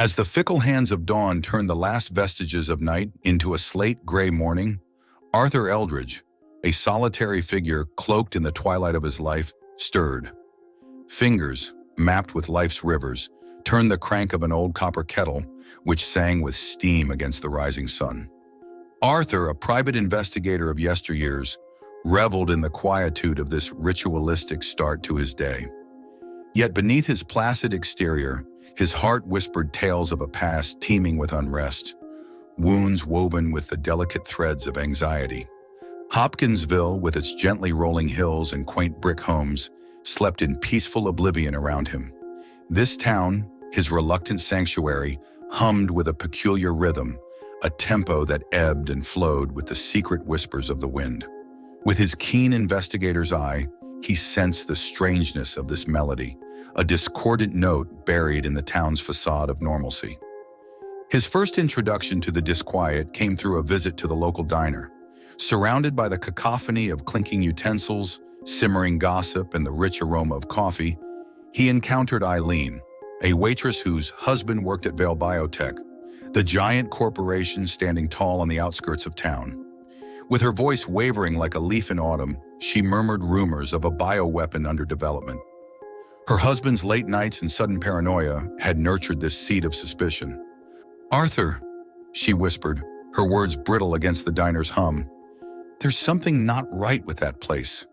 As the fickle hands of dawn turned the last vestiges of night into a slate-gray morning, Arthur Eldridge, a solitary figure cloaked in the twilight of his life, stirred. Fingers, mapped with life's rivers, turned the crank of an old copper kettle, which sang with steam against the rising sun. Arthur, a private investigator of yesteryears, reveled in the quietude of this ritualistic start to his day. Yet beneath his placid exterior, his heart whispered tales of a past teeming with unrest, wounds woven with the delicate threads of anxiety. Hopkinsville, with its gently rolling hills and quaint brick homes, slept in peaceful oblivion around him. This town, his reluctant sanctuary, hummed with a peculiar rhythm, a tempo that ebbed and flowed with the secret whispers of the wind. With his keen investigator's eye, he sensed the strangeness of this melody, a discordant note buried in the town's facade of normalcy. His first introduction to the disquiet came through a visit to the local diner. Surrounded by the cacophony of clinking utensils, simmering gossip, and the rich aroma of coffee, he encountered Eileen, a waitress whose husband worked at Vale Biotech, the giant corporation standing tall on the outskirts of town. With her voice wavering like a leaf in autumn, she murmured rumors of a bioweapon under development. Her husband's late nights and sudden paranoia had nurtured this seed of suspicion. "Arthur," she whispered, her words brittle against the diner's hum, "there's something not right with that place."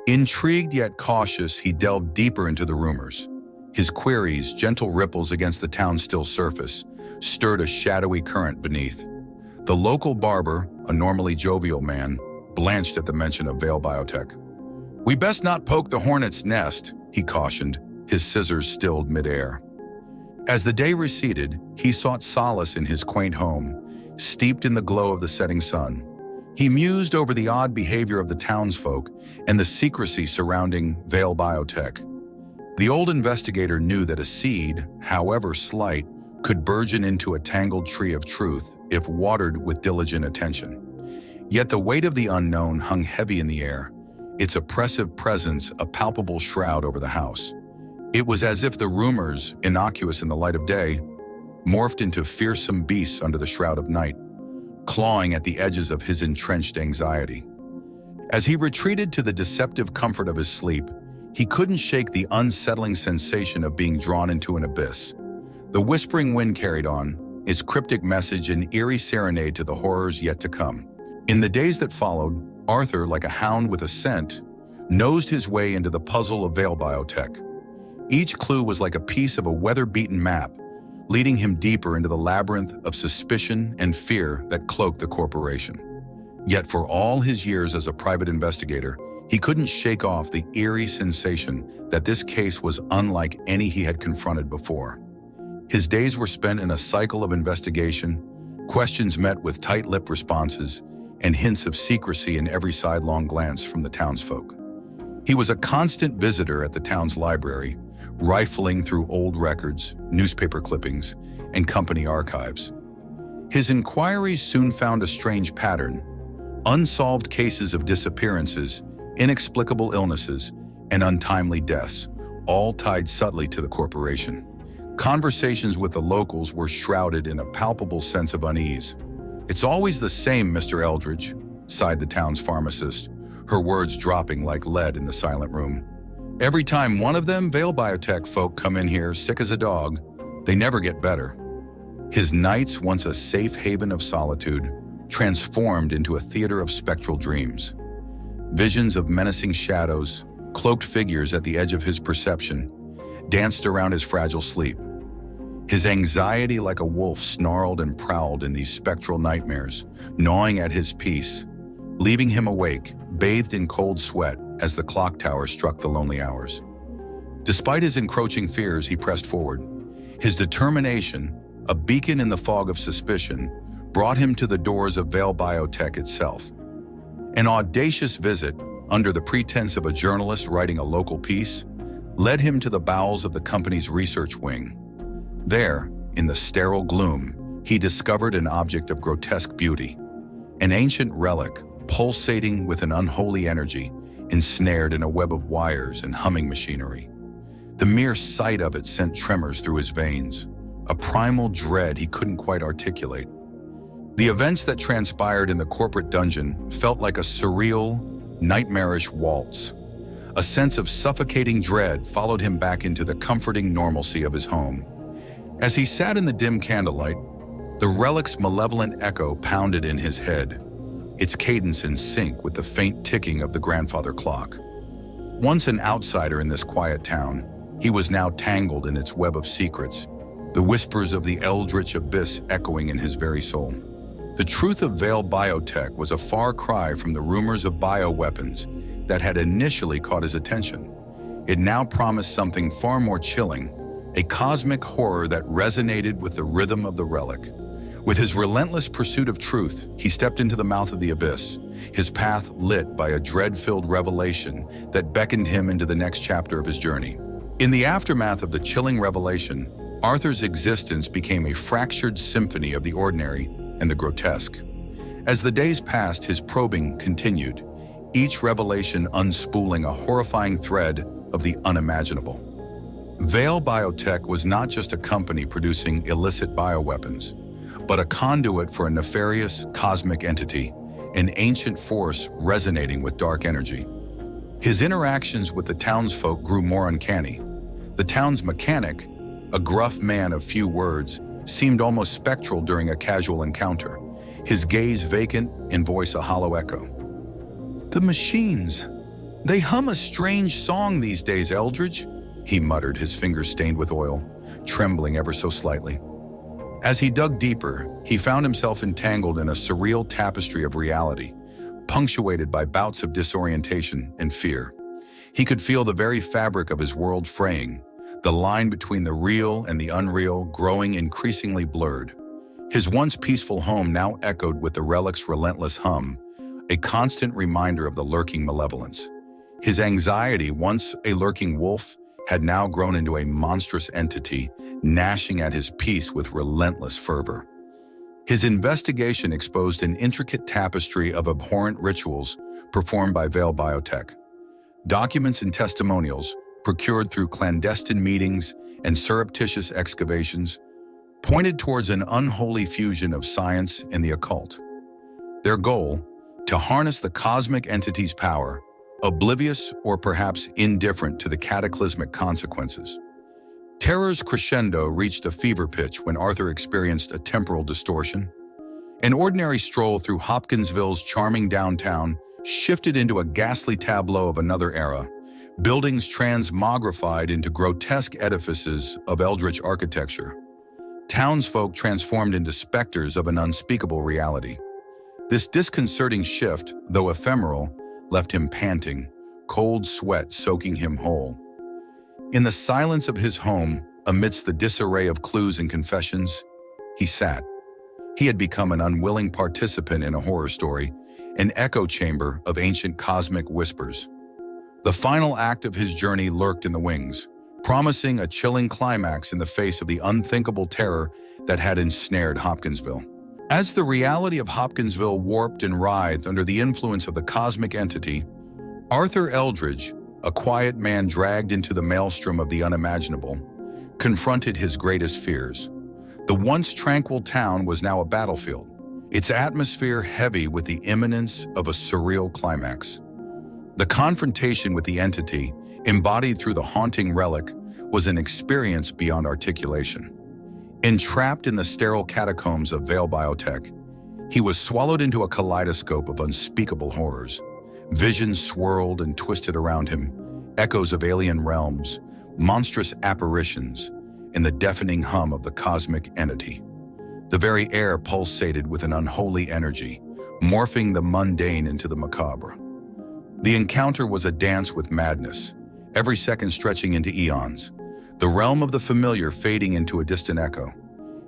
Intrigued yet cautious, he delved deeper into the rumors. His queries, gentle ripples against the town's still surface, stirred a shadowy current beneath. The local barber, a normally jovial man, blanched at the mention of Vale Biotech. "We best not poke the hornet's nest," he cautioned, his scissors stilled midair. As the day receded, he sought solace in his quaint home, steeped in the glow of the setting sun. He mused over the odd behavior of the townsfolk and the secrecy surrounding Vale Biotech. The old investigator knew that a seed, however slight, could burgeon into a tangled tree of truth if watered with diligent attention. Yet the weight of the unknown hung heavy in the air, its oppressive presence a palpable shroud over the house. It was as if the rumors, innocuous in the light of day, morphed into fearsome beasts under the shroud of night, clawing at the edges of his entrenched anxiety. As he retreated to the deceptive comfort of his sleep, he couldn't shake the unsettling sensation of being drawn into an abyss. The whispering wind carried on, its cryptic message an eerie serenade to the horrors yet to come. In the days that followed, Arthur, like a hound with a scent, nosed his way into the puzzle of Vale Biotech. Each clue was like a piece of a weather-beaten map, leading him deeper into the labyrinth of suspicion and fear that cloaked the corporation. Yet for all his years as a private investigator, he couldn't shake off the eerie sensation that this case was unlike any he had confronted before. His days were spent in a cycle of investigation, questions met with tight-lipped responses, and hints of secrecy in every sidelong glance from the townsfolk. He was a constant visitor at the town's library, rifling through old records, newspaper clippings, and company archives. His inquiries soon found a strange pattern: unsolved cases of disappearances, inexplicable illnesses, and untimely deaths, all tied subtly to the corporation. Conversations with the locals were shrouded in a palpable sense of unease. "It's always the same, Mr. Eldridge," sighed the town's pharmacist, her words dropping like lead in the silent room. "Every time one of them Vale Biotech folk come in here sick as a dog, they never get better." His nights, once a safe haven of solitude, transformed into a theater of spectral dreams. Visions of menacing shadows, cloaked figures at the edge of his perception, danced around his fragile sleep. His anxiety, like a wolf, snarled and prowled in these spectral nightmares, gnawing at his peace, leaving him awake, bathed in cold sweat as the clock tower struck the lonely hours. Despite his encroaching fears, he pressed forward. His determination, a beacon in the fog of suspicion, brought him to the doors of Vale Biotech itself. An audacious visit, under the pretense of a journalist writing a local piece, led him to the bowels of the company's research wing. There, in the sterile gloom, he discovered an object of grotesque beauty, an ancient relic pulsating with an unholy energy, ensnared in a web of wires and humming machinery. The mere sight of it sent tremors through his veins, a primal dread he couldn't quite articulate. The events that transpired in the corporate dungeon felt like a surreal, nightmarish waltz. A sense of suffocating dread followed him back into the comforting normalcy of his home. As he sat in the dim candlelight, the relic's malevolent echo pounded in his head, its cadence in sync with the faint ticking of the grandfather clock. Once an outsider in this quiet town, he was now tangled in its web of secrets, the whispers of the eldritch abyss echoing in his very soul. The truth of Vale Biotech was a far cry from the rumors of bioweapons that had initially caught his attention. It now promised something far more chilling, a cosmic horror that resonated with the rhythm of the relic. With his relentless pursuit of truth, he stepped into the mouth of the abyss, his path lit by a dread-filled revelation that beckoned him into the next chapter of his journey. In the aftermath of the chilling revelation, Arthur's existence became a fractured symphony of the ordinary and the grotesque. As the days passed, his probing continued, each revelation unspooling a horrifying thread of the unimaginable. Vale Biotech was not just a company producing illicit bioweapons, but a conduit for a nefarious cosmic entity, an ancient force resonating with dark energy. His interactions with the townsfolk grew more uncanny. The town's mechanic, a gruff man of few words, seemed almost spectral during a casual encounter, his gaze vacant and voice a hollow echo. "The machines, they hum a strange song these days, Eldridge," he muttered, his fingers stained with oil, trembling ever so slightly. As he dug deeper, he found himself entangled in a surreal tapestry of reality, punctuated by bouts of disorientation and fear. He could feel the very fabric of his world fraying, the line between the real and the unreal growing increasingly blurred. His once peaceful home now echoed with the relic's relentless hum, a constant reminder of the lurking malevolence. His anxiety, once a lurking wolf, had now grown into a monstrous entity, gnashing at his peace with relentless fervor. His investigation exposed an intricate tapestry of abhorrent rituals performed by Vale Biotech. Documents and testimonials, procured through clandestine meetings and surreptitious excavations, pointed towards an unholy fusion of science and the occult. Their goal, to harness the cosmic entity's power, oblivious or perhaps indifferent to the cataclysmic consequences. Terror's crescendo reached a fever pitch when Arthur experienced a temporal distortion. An ordinary stroll through Hopkinsville's charming downtown shifted into a ghastly tableau of another era, buildings transmogrified into grotesque edifices of eldritch architecture. Townsfolk transformed into specters of an unspeakable reality. This disconcerting shift, though ephemeral, left him panting, cold sweat soaking him whole. In the silence of his home, amidst the disarray of clues and confessions, he sat. He had become an unwilling participant in a horror story, an echo chamber of ancient cosmic whispers. The final act of his journey lurked in the wings, promising a chilling climax in the face of the unthinkable terror that had ensnared Hopkinsville. As the reality of Hopkinsville warped and writhed under the influence of the cosmic entity, Arthur Eldridge, a quiet man dragged into the maelstrom of the unimaginable, confronted his greatest fears. The once tranquil town was now a battlefield, its atmosphere heavy with the imminence of a surreal climax. The confrontation with the entity, embodied through the haunting relic, was an experience beyond articulation. Entrapped in the sterile catacombs of Vale Biotech, he was swallowed into a kaleidoscope of unspeakable horrors. Visions swirled and twisted around him, echoes of alien realms, monstrous apparitions, and the deafening hum of the cosmic entity. The very air pulsated with an unholy energy, morphing the mundane into the macabre. The encounter was a dance with madness, every second stretching into eons, the realm of the familiar fading into a distant echo.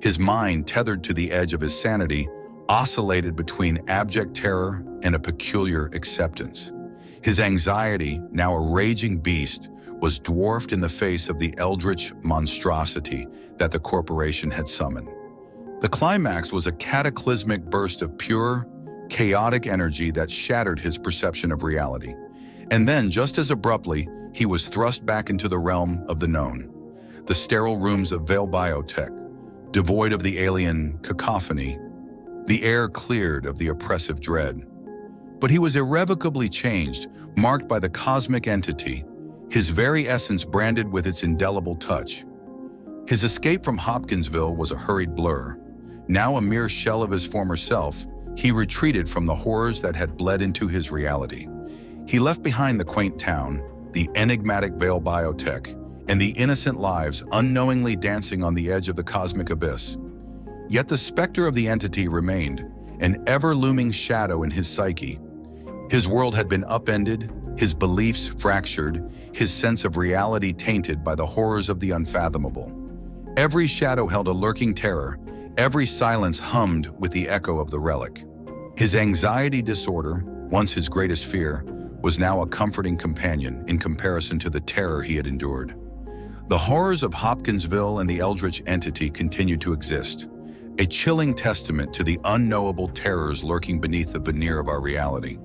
His mind, tethered to the edge of his sanity, oscillated between abject terror and a peculiar acceptance. His anxiety, now a raging beast, was dwarfed in the face of the eldritch monstrosity that the corporation had summoned. The climax was a cataclysmic burst of pure, chaotic energy that shattered his perception of reality. And then, just as abruptly, he was thrust back into the realm of the known. The sterile rooms of Vale Biotech, Devoid of the alien cacophony, the air cleared of the oppressive dread. But he was irrevocably changed, marked by the cosmic entity, his very essence branded with its indelible touch. His escape from Hopkinsville was a hurried blur. Now a mere shell of his former self, he retreated from the horrors that had bled into his reality. He left behind the quaint town, the enigmatic Vale Biotech, and the innocent lives unknowingly dancing on the edge of the cosmic abyss. Yet the specter of the entity remained, an ever-looming shadow in his psyche. His world had been upended, his beliefs fractured, his sense of reality tainted by the horrors of the unfathomable. Every shadow held a lurking terror, every silence hummed with the echo of the relic. His anxiety disorder, once his greatest fear, was now a comforting companion in comparison to the terror he had endured. The horrors of Hopkinsville and the eldritch entity continued to exist, a chilling testament to the unknowable terrors lurking beneath the veneer of our reality.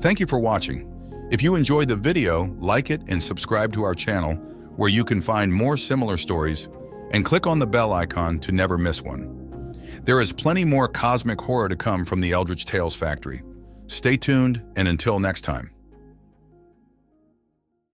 Thank you for watching. If you enjoyed the video, like it and subscribe to our channel, where you can find more similar stories, and click on the bell icon to never miss one. There is plenty more cosmic horror to come from the Eldritch Tales Factory. Stay tuned, and until next time.